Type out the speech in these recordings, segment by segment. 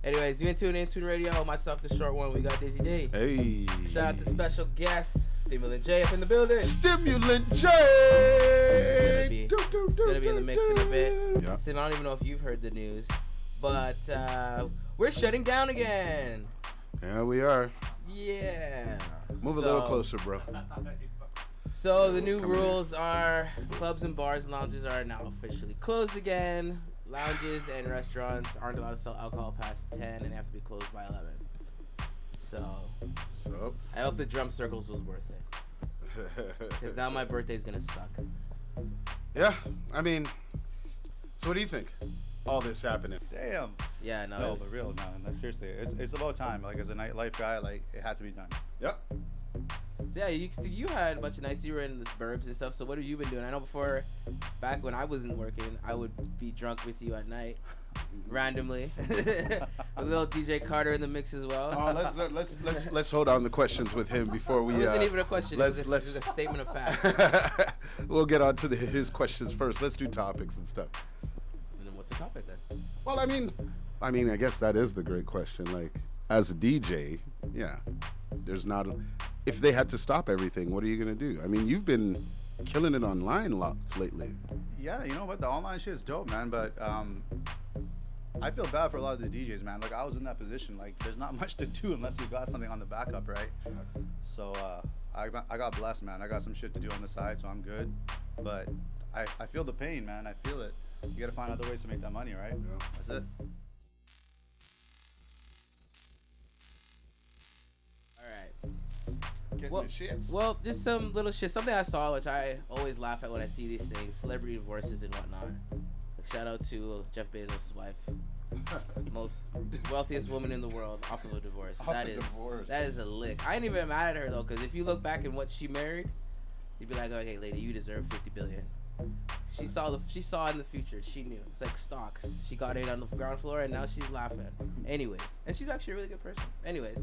Anyways, you inTUNE myself, the short one. We got Dizzy D. Hey. Shout out to special guest, Stimulant J up in the building. Stimulant J. It's gonna be in the mix in a bit. Yeah. Sim, I don't even know if you've heard the news, but we're shutting down again. Yeah, we are. Yeah. Move a little closer, bro. So the new rules are clubs and bars and lounges are now officially closed again. Lounges and restaurants aren't allowed to sell alcohol past 10 and they have to be closed by 11. So I hope the drum circles was worth it. Because now my birthday's going to suck. Yeah, I mean, so what do you think? All this happening. Damn. Yeah, No, but real, no, seriously, it's about time. Like, as a nightlife guy, like, it had to be done. Yep. Yeah, you had a bunch of nights. You were in the burbs and stuff. So what have you been doing? I know before, back when I wasn't working, I would be drunk with you at night, randomly. A little DJ Carter in the mix as well. Oh, let's hold on the questions with him before we. It wasn't even a question. It was a statement of fact. We'll get on to his questions first. Let's do topics and stuff. And then what's the topic then? Well, I mean, I guess that is the great question. Like, as a DJ, yeah, there's not. If they had to stop everything, what are you gonna do? I mean, you've been killing it online lots lately. Yeah, you know what? The online shit is dope, man. But I feel bad for a lot of the DJs, man. Like, I was in that position. Like, there's not much to do unless you got something on the backup, right? So I got blessed, man. I got some shit to do on the side, so I'm good. But I feel the pain, man. I feel it. You gotta find other ways to make that money, right? Yeah. That's it. Well, just some little shit. Something I saw, which I always laugh at when I see these things: celebrity divorces and whatnot. Like, shout out to Jeff Bezos' wife, most wealthiest woman in the world, off of a divorce. That is a lick. I ain't even mad at her though, because if you look back at what she married, you'd be like, okay, lady, you deserve 50 billion. She saw in the future. She knew. It's like stocks. She got in on the ground floor, and now she's laughing. Anyways, and she's actually a really good person. Anyways,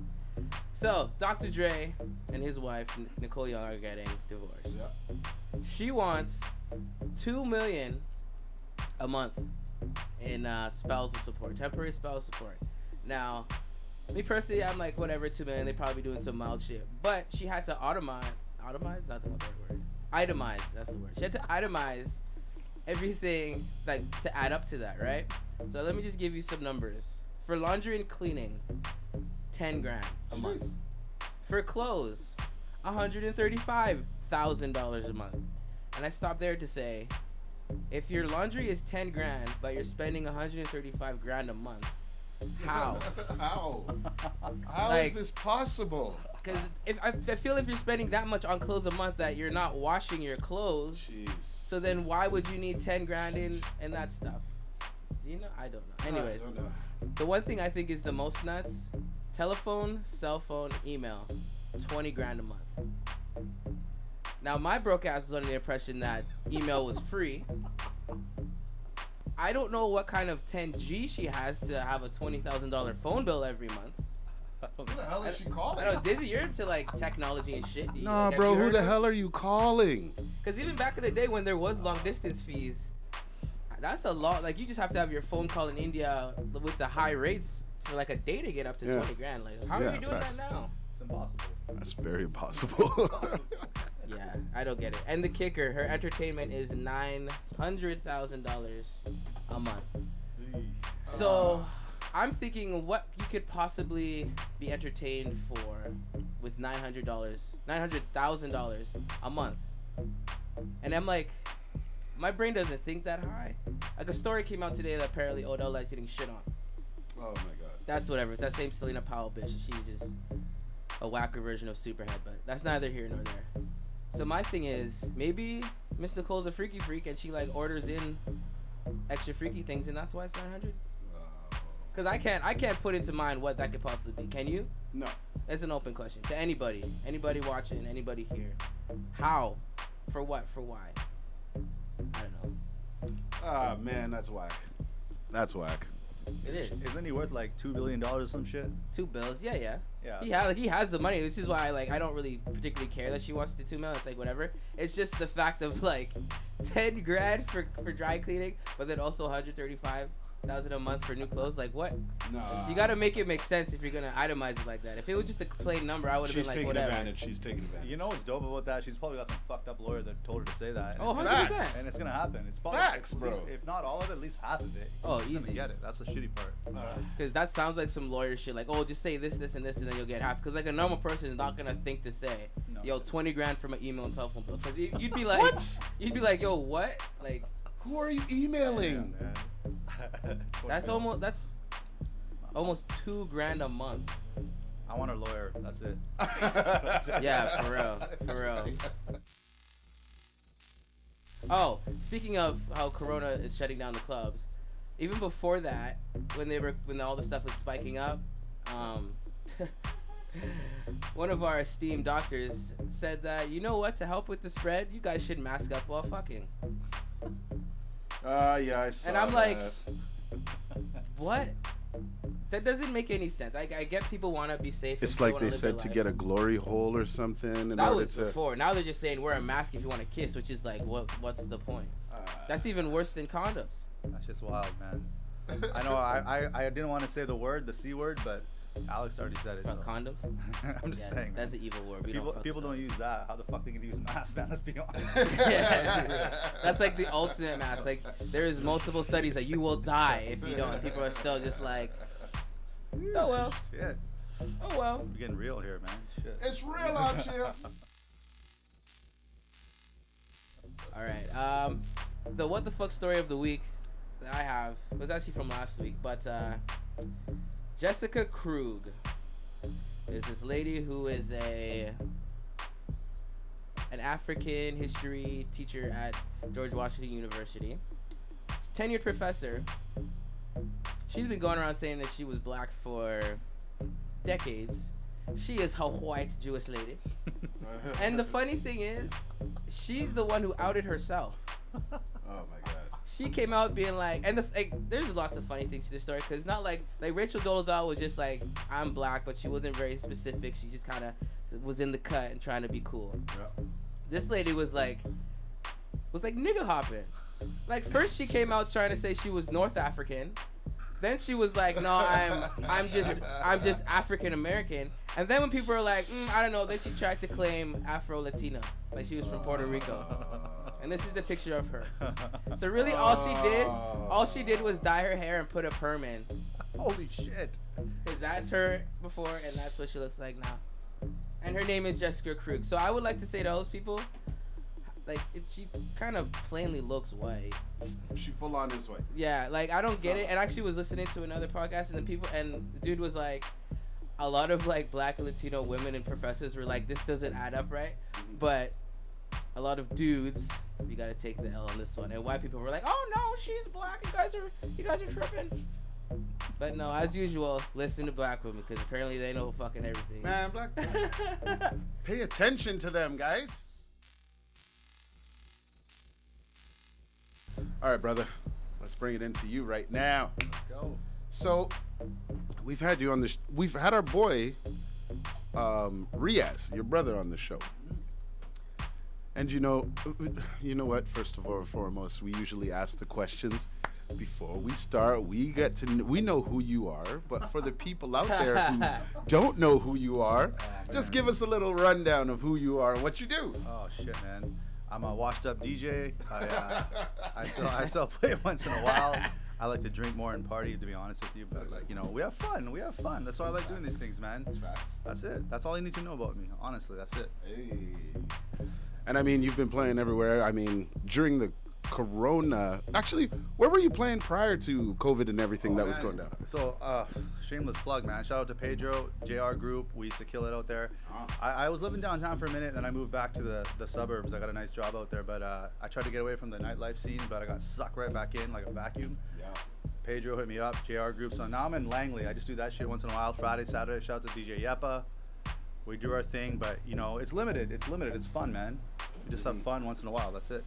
so Dr. Dre and his wife Nicole Young are getting divorced. Yeah. She wants $2 million a month in spousal support, temporary spousal support. Now, me personally, I'm like, whatever, $2 million. They probably doing some mild shit, but she had to itemize. Not the right word. Itemize. That's the word. She had to itemize everything, like, to add up to that, right? So let me just give you some numbers. For laundry and cleaning, 10 grand a month. For clothes, $135,000 a month. And I stopped there to say, if your laundry is 10 grand, but you're spending 135 grand a month, how? How Like, is this possible? Because I feel if you're spending that much on clothes a month that you're not washing your clothes, Jeez. so then why would you need 10 grand in and that stuff? You know, I don't know. Anyways, the one thing I think is the most nuts: telephone, cell phone, email, 20 grand a month. Now my broke ass was under the impression that email was free. I don't know what kind of 10G she has to have a $20,000 phone bill every month. Who the hell is she calling? I know, Dizzy, you're into like technology and shit. Nah, like, bro, who the hell are you calling? Because even back in the day when there was long distance fees, that's a lot. Like, you just have to have your phone call in India with the high rates for like a day to get up to 20 grand. Like, how are you doing that now? It's impossible. That's very impossible. Yeah, I don't get it. And the kicker, her entertainment is $900,000 a month. So I'm thinking what you could possibly be entertained for with $900,000 a month. And I'm like, my brain doesn't think that high. Like, a story came out today that apparently Odell is getting shit on. Oh my god. That's whatever. That same Selena Powell bitch. She's just a whacker version of Superhead, but that's neither here nor there. So my thing is, maybe Miss Nicole's a freaky freak and she like orders in extra freaky things, and that's why it's 900. Because I can't put into mind what that could possibly be. Can you? No. It's an open question to anybody watching, anybody here. How? For what? For why? I don't know. Ah, man, that's whack. That's whack. It is. Isn't he worth like $2 billion or some shit? 2 bills, yeah. Yeah. He has the money. This is why I don't really particularly care that she wants the 2 million. It's like whatever. It's just the fact of like 10 grand for dry cleaning, but then also 135 $1,000 a month for new clothes. Like what? Nah. You gotta make it make sense if you're gonna itemize it like that. If it was just a plain number, I would have been She's like, taking whatever. advantage. She's taking advantage. You know what's dope about that? She's probably got some fucked up lawyer that told her to say that. And Oh, it's 100%. gonna- And it's gonna happen. It's probably Facts, at bro. least- if not all of it, at least half of it. Oh, She's gonna easy. get it. That's the shitty part. Because that sounds like some lawyer shit. Like, oh, just say this, this, and this, and then you'll get half. Because like a normal person is not gonna think to say, No. yo, 20 grand from an email and telephone bill. Because you'd be like, What? You'd be like, yo, what? Like, Who are you emailing? that's almost $2 grand a month. I want a lawyer. That's it. Yeah, for real. Oh, speaking of how Corona is shutting down the clubs, even before that, when all the stuff was spiking up, one of our esteemed doctors said that, you know what, to help with the spread, you guys should mask up while fucking. Yeah, I saw And I'm like, that. what? That doesn't make any sense. I get people want to be safe. It's like they said to get a glory hole or something. In That order was to, before. Now they're just saying wear a mask if you want to kiss, which is like, what's the point? That's even worse than condoms. That's just wild, man. I know I didn't want to say the C word, but Alex already said it. So. Condoms? I'm just Yeah, saying. that's man. an evil word. We People don't use that. How the fuck they can use masks, man? Let's be honest. Yeah. That's like the ultimate mask. Like there's multiple studies that you will die if you don't. People are still just like, oh well, Shit. oh well. We're getting real here, man. Shit. It's real out here. All right. The what the fuck story of the week that I have was actually from last week, but Jessica Krug is this lady who is an African history teacher at George Washington University, tenured professor. She's been going around saying that she was black for decades. She is a white Jewish lady. And the funny thing is, she's the one who outed herself. Oh my god. She came out being like, and there's lots of funny things to this story, because not like Rachel Dolezal was just like, I'm black, but she wasn't very specific. She just kind of was in the cut and trying to be cool. Yeah. This lady was like nigga hopping. Like first she came out trying to say she was North African. Then she was like, no, I'm just African American. And then when people were like, I don't know, then she tried to claim Afro-Latina, like she was from Puerto Rico. And this is the picture of her. So really all she did was dye her hair and put a perm in. Holy shit. Because that's her before and that's what she looks like now. And her name is Jessica Krug. So I would like to say to those people, like she kind of plainly looks white. She full on this way. Yeah, like I don't get it. And I actually was listening to another podcast and the dude was like, a lot of like black and Latino women and professors were like, this doesn't add up, right? But a lot of dudes, you gotta take the L on this one. And white people were like, oh no, she's black. You guys are tripping. But no, as usual, listen to black women because apparently they know fucking everything. Man, black people. Pay attention to them, guys. All right, brother. Let's bring it into you right now. Let's go. So, we've had you on the. We've had our boy, Riaz, your brother, on the show. And you know what? First of all, foremost, we usually ask the questions before we start. We know who you are, but for the people out there who don't know who you are, just give us a little rundown of who you are and what you do. Oh shit, man. I'm a washed up DJ. I still play once in a while. I like to drink more and party, to be honest with you. But like, we have fun. We have fun. That's why I like doing these things, man. That's it. That's all you need to know about me. Honestly, that's it. Hey. And I mean, you've been playing everywhere. I mean, during the Corona, actually, where were you playing prior to COVID and everything that was going down? So, shameless plug, man. Shout out to Pedro, JR Group. We used to kill it out there. I was living downtown for a minute, then I moved back to the suburbs. I got a nice job out there, but I tried to get away from the nightlife scene, but I got sucked right back in like a vacuum. Yeah. Pedro hit me up, JR Group. So now I'm in Langley. I just do that shit once in a while. Friday, Saturday. Shout out to DJ Yepa. We do our thing, but it's limited. It's fun, man. We just have fun once in a while. That's it.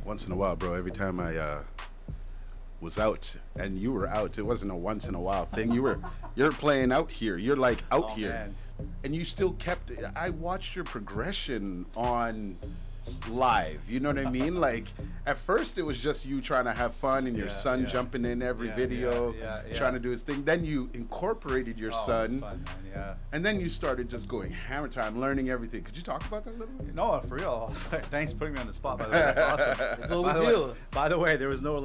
Once in a while, bro. Every time I was out and you were out, it wasn't a once in a while thing. You're playing out here. You're like out here. Man. And you still kept. I watched your progression on live. You know what I mean? Like, at first it was just you trying to have fun and your son jumping in every video, trying to do his thing. Then you incorporated your son, fun, man, and then you started just going hammer time, learning everything. Could you talk about that a little bit? No, for real. Thanks for putting me on the spot, by the way. That's awesome. That's what we do. By the way, there was no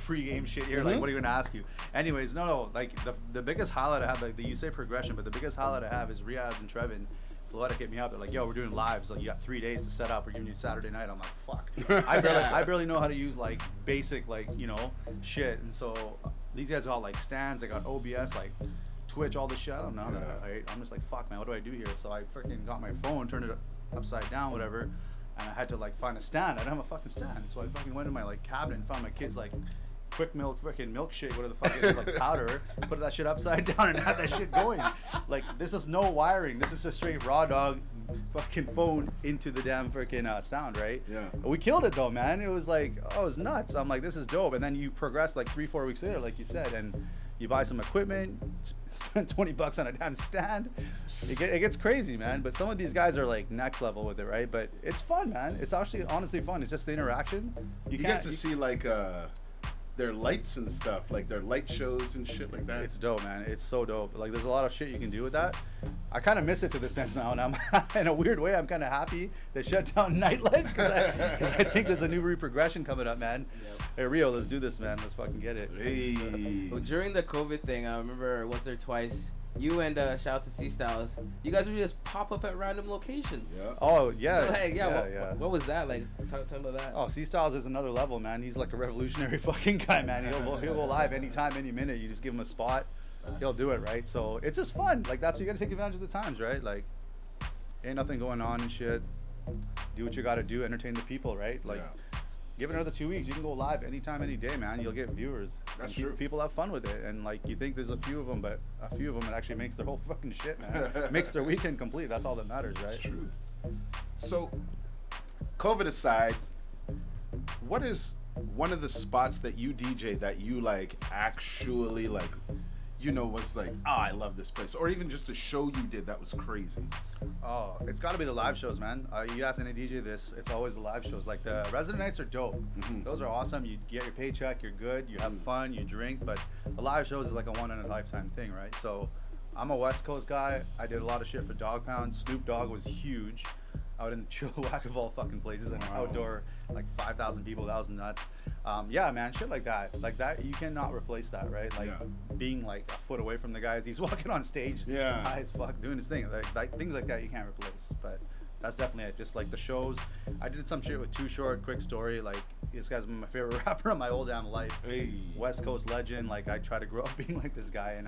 pre-game shit here. Like, what are you gonna ask you? Anyways, no. Like the biggest highlight I have, like you say progression, but the biggest highlight I have is Riaz and Trevin. Floetic hit me up. They're like, "Yo, we're doing lives. Like, you got 3 days to set up. We're giving you Saturday night." I'm like, "Fuck." I barely know how to use like basic shit. And so these guys got like stands. They got OBS, like Twitch, all this shit. I don't know. Right? I'm just like, "Fuck, man. What do I do here?" So I freaking got my phone, turned it upside down, whatever, and I had to like find a stand. I didn't have a fucking stand, so I fucking went in my like cabinet and found my kids like quick milk freaking milkshake, whatever the fuck it is, like powder, put that shit upside down and have that shit going. Like, this is no wiring. This is just straight raw dog fucking phone into the damn freaking sound, right? Yeah. But we killed it though, man. It was like, it was nuts. I'm like, this is dope. And then you progress like 3-4 weeks later, like you said, and you buy some equipment, spend $20 on a damn stand. It gets crazy, man. But some of these guys are like next level with it, right? But it's fun, man. It's actually honestly fun. It's just the interaction. You get to see like their lights and stuff, like their light shows and shit like that. It's dope, man. It's so dope. Like, there's a lot of shit you can do with that. I kind of miss it to the sense now, and I'm in a weird way, I'm kind of happy they shut down nightlife because I think there's a new reprogression coming up, man. Yep. Hey, Rio, let's do this, man. Let's fucking get it. Hey. Well, during the COVID thing, I remember once or twice, you and shout out to C Styles, you guys would just pop up at random locations. Yeah. Oh yeah. So, like, what was that like? Talk about that. Oh, C Styles is another level, man. He's like a revolutionary fucking guy, man. He'll go live anytime, any minute. You just give him a spot, he'll do it, right? So it's just fun. Like, that's what you gotta take advantage of the times, right? Like, ain't nothing going on and shit. Do what you gotta do, entertain the people, right? Like, give it another 2 weeks. You can go live anytime, any day, man. You'll get viewers. That's true. People have fun with it, and like, you think there's a few of them, but a few of them, it actually makes their whole fucking shit, man. Makes their weekend complete. That's all that matters, right? That's true. So, COVID aside, what is one of the spots that you DJ that you like actually like, was like, I love this place, or even just a show you did that was crazy? Oh, it's got to be the live shows, man. You ask any DJ this, it's always the live shows. Like, the resident nights are dope. Mm-hmm. Those are awesome. You get your paycheck, you're good, you have fun, you drink, but the live shows is like a one-in-a-lifetime thing, right? So I'm a West Coast guy. I did a lot of shit for Dog Pound. Snoop Dogg was huge out in Chilliwack of all fucking places, and outdoor, like 5,000 people. That was nuts. Yeah, man, shit like that, you cannot replace that, right? Like, being like a foot away from the guy as he's walking on stage, high as fuck, doing his thing. Like things like that you can't replace. But that's definitely it. Just like the shows, I did some shit with Too Short. Quick story, like, this guy's my favorite rapper in my whole damn life. Hey. West Coast legend. Like, I try to grow up being like this guy. And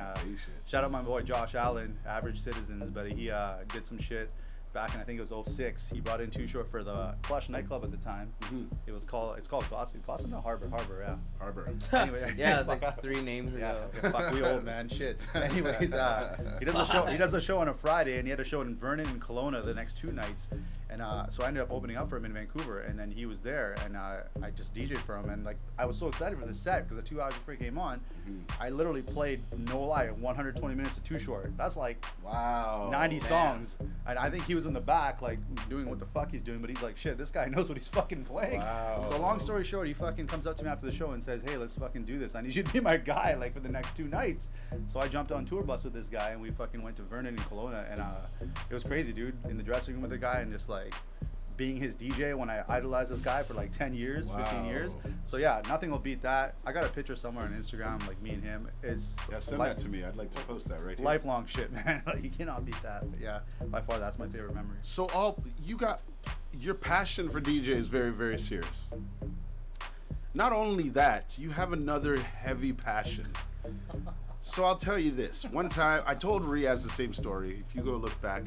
shout out my boy Josh Allen, Average Citizens, but he did some shit back in, I think it was 06. He brought in Too Short for the Plush nightclub at the time. Mm-hmm. It's called Boston or Harbor, yeah. Harbor. Anyway, yeah, it's like 3 names ago. Yeah, fuck, we old, man, shit. Anyways, he does a show on a Friday, and he had a show in Vernon and Kelowna the next 2 nights. And so I ended up opening up for him in Vancouver, and then he was there, and I just DJ'd for him, and like, I was so excited for this set because the 2 hours before he came on, I literally played, no lie, 120 minutes of Too Short. That's like 90 songs, and I think he was in the back like doing what the fuck he's doing, but he's like, shit, this guy knows what he's fucking playing. Wow. So long story short, he fucking comes up to me after the show and says, hey, let's fucking do this. I need you to be my guy like for the next 2 nights. So I jumped on tour bus with this guy, and we fucking went to Vernon and Kelowna, and it was crazy, dude, in the dressing room with the guy, and just like being his DJ when I idolized this guy for like 10 years, 15 years. So yeah, nothing will beat that. I got a picture somewhere on Instagram, like me and him. Send that to me. I'd like to post that right here. Lifelong shit, man. Like, you cannot beat that. But yeah, by far that's my favorite memory. So you got your passion for DJ is very, very serious. Not only that, you have another heavy passion. So I'll tell you this. One time, I told Riaz the same story. If you go look back,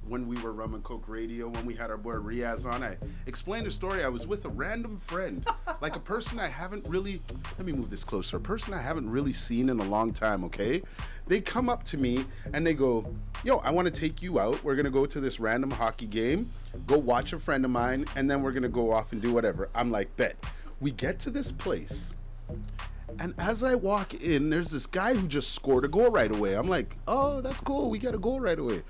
when we were Rum and Coke Radio, when we had our boy Riaz on, I explained a story. I was with a random friend, like a person I haven't really, let me move this closer, a person I haven't really seen in a long time, okay? They come up to me and they go, yo, I want to take you out. We're going to go to this random hockey game, go watch a friend of mine, and then we're going to go off and do whatever. I'm like, bet. We get to this place. And as I walk in, there's this guy who just scored a goal right away. I'm like, oh, that's cool. We get a goal right away.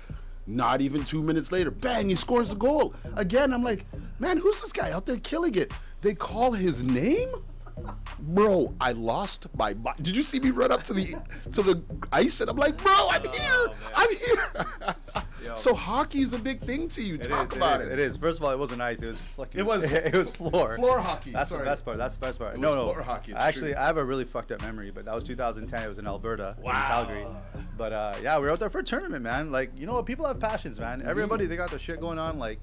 Not even 2 minutes later, bang, he scores a goal. Again, I'm like, man, who's this guy out there killing it? They call his name? Bro, I lost my mind. Did you see me run up to the ice and I'm like, bro, I'm here. Man. I'm here. Yo. So hockey is a big thing to you. Talk about it. It is. First of all, it wasn't ice. It was fucking. It was- It was floor. Floor hockey. That's sorry. the best part. That's the best part. It No, was floor hockey, it's Actually, true. I have a really fucked up memory, but that was 2010. It was in Alberta, in Wow. Calgary. But yeah, we were out there for a tournament, man. Like, you know what? People have passions, man. Everybody, they got their shit going on. Like,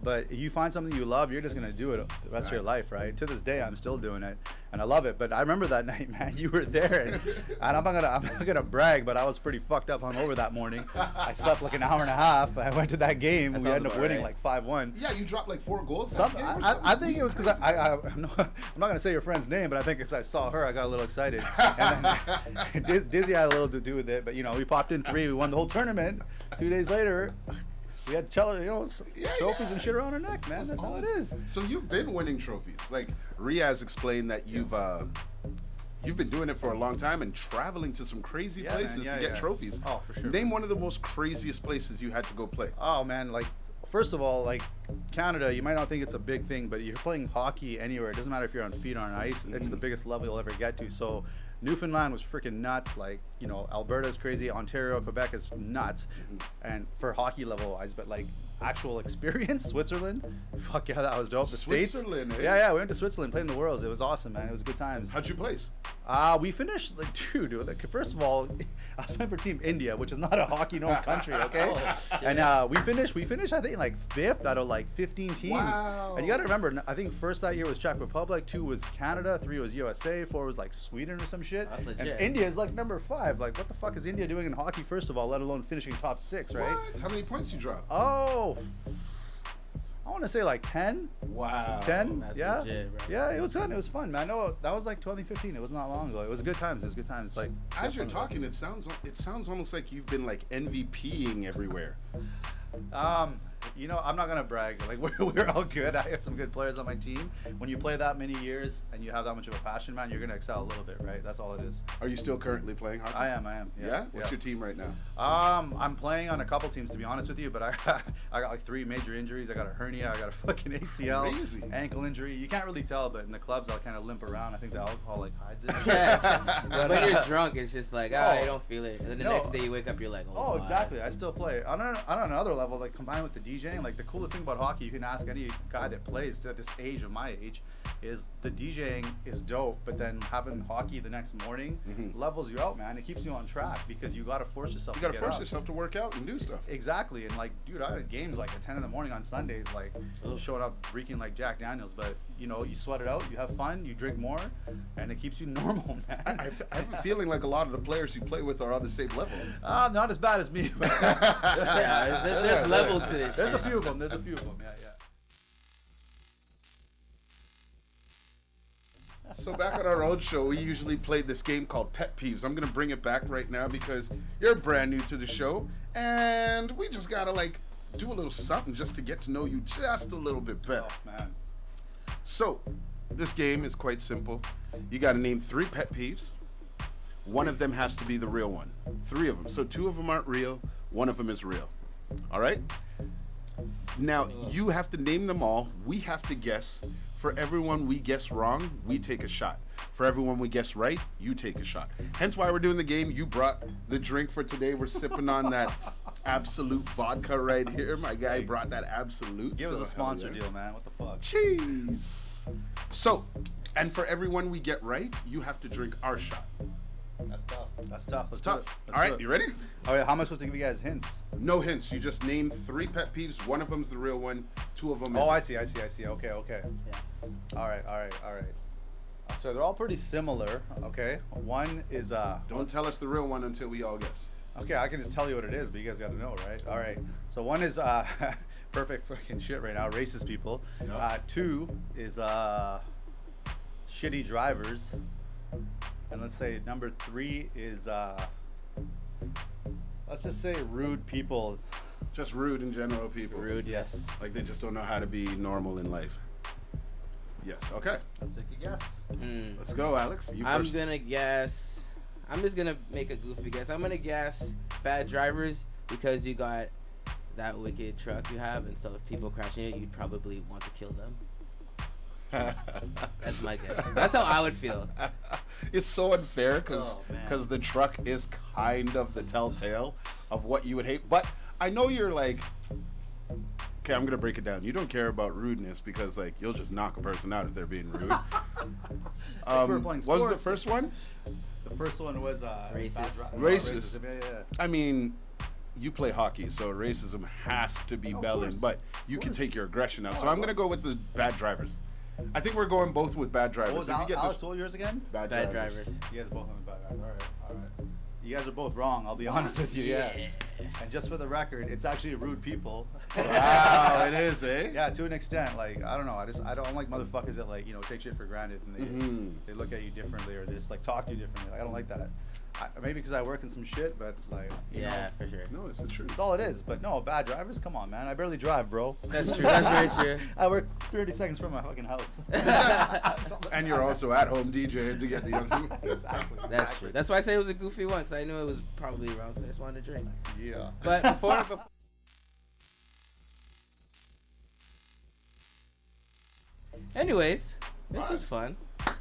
but you find something you love, you're just gonna do it the rest of your life, right? To this day, I'm still doing it, and I love it. But I remember that night, man. You were there, and I'm not gonna brag, but I was pretty fucked up hungover that morning. I slept like an hour and a half. I went to that game. That We sounds ended up about winning right. like 5-1. Yeah, you dropped like 4 goals. that Something, game or I think it was because I'm not gonna say your friend's name, but I think as I saw her, I got a little excited. And then Dizzy had a little to do with it, but you know, we popped in 3, we won the whole tournament. 2 days later, we had trophies and shit around our neck, man. That's how it is. So you've been winning trophies. Like Riaz explained that you've been doing it for a long time and traveling to some crazy Yeah, man, places yeah, to get yeah. trophies. Oh, for sure. Name one of the most craziest places you had to go play. Oh man, like first of all, like Canada, you might not think it's a big thing, but you're playing hockey anywhere. It doesn't matter if you're on feet or on ice. It's the biggest level you'll ever get to. So Newfoundland was freaking nuts. Like, you know, Alberta is crazy. Ontario, Quebec is nuts. And for hockey level wise, but like actual experience, Switzerland, fuck yeah, that was dope. The Switzerland, States, eh? yeah, we went to Switzerland, played in the Worlds. It was awesome, man. It was good times. How'd you place? We finished like, dude. Like, first of all, I was playing for Team India, which is not a hockey-known country, okay? Oh, shit. And we finished. I think like 5th out of like 15 teams. Wow. And you got to remember, I think first that year was Czech Republic, 2 was Canada, 3 was USA, 4 was like Sweden or some shit. That's and legit. India is like number 5. Like, what the fuck is India doing in hockey? First of all, let alone finishing top 6, right? What? How many points you dropped? Oh, I want to say like 10. Wow. 10? That's Yeah. legit, bro. Yeah, it was fun. It was fun, man. No, that was like 2015. It was not long ago. It was good times. It was good times. Like, As you're talking, it sounds almost like you've been like MVPing everywhere. You know, I'm not gonna brag. Like, we're all good. I have some good players on my team. When you play that many years and you have that much of a passion, man, you're gonna excel a little bit, right? That's all it is. Are you still currently playing hockey? I am. Yeah? What's your team right now? I'm playing on a couple teams, to be honest with you, but I got like 3 major injuries. I got a hernia, I got a fucking ACL, Crazy. ankle injury. You can't really tell, but in the clubs I'll kind of limp around. I think the alcohol like hides it. Yes. But, When you're drunk, it's just like, Oh. you don't feel it. And then the No. next day you wake up, you're like, Oh, God. exactly. I still play. On another level, like combined with the DJing, like the coolest thing about hockey, you can ask any guy that plays at this age of my age, is the DJing is dope, but then having hockey the next morning levels you out, man. It keeps you on track because you gotta force yourself. You gotta get force up. yourself to work out and do stuff. Exactly, and like, dude, I had games like at 10 in the morning on Sundays, like Ugh. showing up reeking like Jack Daniels. But you know, you sweat it out, you have fun, you drink more, and it keeps you normal, man. I have a feeling like a lot of the players you play with are on the same level. Not as bad as me. But Yeah, there's levels to this. There's a shit. few of them. There's a few of them. Yeah. So back on our old show, we usually played this game called Pet Peeves. I'm gonna bring it back right now because you're brand new to the show, and we just gotta like do a little something just to get to know you just a little bit better. Oh man. So this game is quite simple. You gotta name 3 pet peeves. One of them has to be the real one. 3 of them. So 2 of them aren't real. 1 of them is real. All right. Now you have to name them all. We have to guess. For everyone we guess wrong, we take a shot. For everyone we guess right, you take a shot. Hence why we're doing the game. You brought the drink for today. We're sipping on that Absolute vodka right here. My guy brought that Absolute. Give us so a sponsor hell yeah. deal, man. What the fuck? Cheese. So, and for everyone we get right, you have to drink our shot. That's tough. That's tough. It's Let's do it. tough. Let's All do right, it. you ready? Oh yeah. How am I supposed to give you guys hints? No hints. You just name 3 pet peeves. 1 of them's the real one. 2 of them. Oh, is I see. Okay. All right. So they're all pretty similar. Okay. One is Don't tell us the real one until we all guess. Okay, I can just tell you what it is, but you guys got to know, right? All right. So one is perfect fucking shit right now, racist people. 2 is shitty drivers, and let's say number 3 is let's just say rude people. Just rude in general, people. Rude, Yes. Like they just don't know how to be normal in life. Yes. Okay. Let's take a guess. Let's go, Alex. You I'm first. gonna guess. I'm just gonna make a goofy guess. I'm gonna guess bad drivers because you got that wicked truck you have, and so if people crash in it, you'd probably want to kill them. That's my guess. That's how I would feel. It's so unfair because man. the truck is kind of the telltale of what you would hate. But I know you're like, okay, I'm gonna break it down. You don't care about rudeness because like you'll just knock a person out if they're being rude. we're playing What was the sports. first one? The first one was Racist. Racist. Yeah. I mean, you play hockey, so racism has to be Of belling, course. but you can take your aggression out. So I'm gonna go with the bad drivers. I think we're going both with bad drivers. What was If you get Alex? this- What were yours again? Bad drivers. You guys both on the bad drivers. All right. You guys are both wrong. I'll be honest with you. Yeah. And just for the record, it's actually rude people. Wow, it is, eh? Yeah, to an extent. Like I don't know. I don't like motherfuckers that like take shit for granted and they look at you differently or they just like talk to you differently. Like, I don't like that. Maybe because I work in some shit, but like you know, For sure. No, it's the truth. that's all it is. But no, bad drivers. Come on, man. I barely drive, bro. That's true. That's very true. I work 30 seconds from my fucking house. And you're also at home DJing to get the young people. Exactly. That's true. That's why I say it was a goofy one because I knew it was probably wrong, so I just wanted to drink. Yeah. But before anyways, this was fun.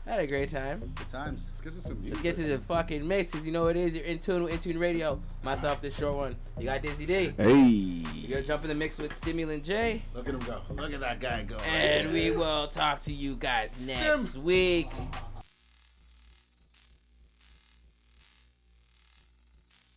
I had a great time. Good times. Let's get to some music. Let's get to the fucking mix, because you know what it is. You're in tune with inTUNE Radio. Myself, this short one. You got Dizzy D. Hey. You're going to jump in the mix with Stimulant J. Look at him go. Look at that guy go. And we will talk to you guys next week.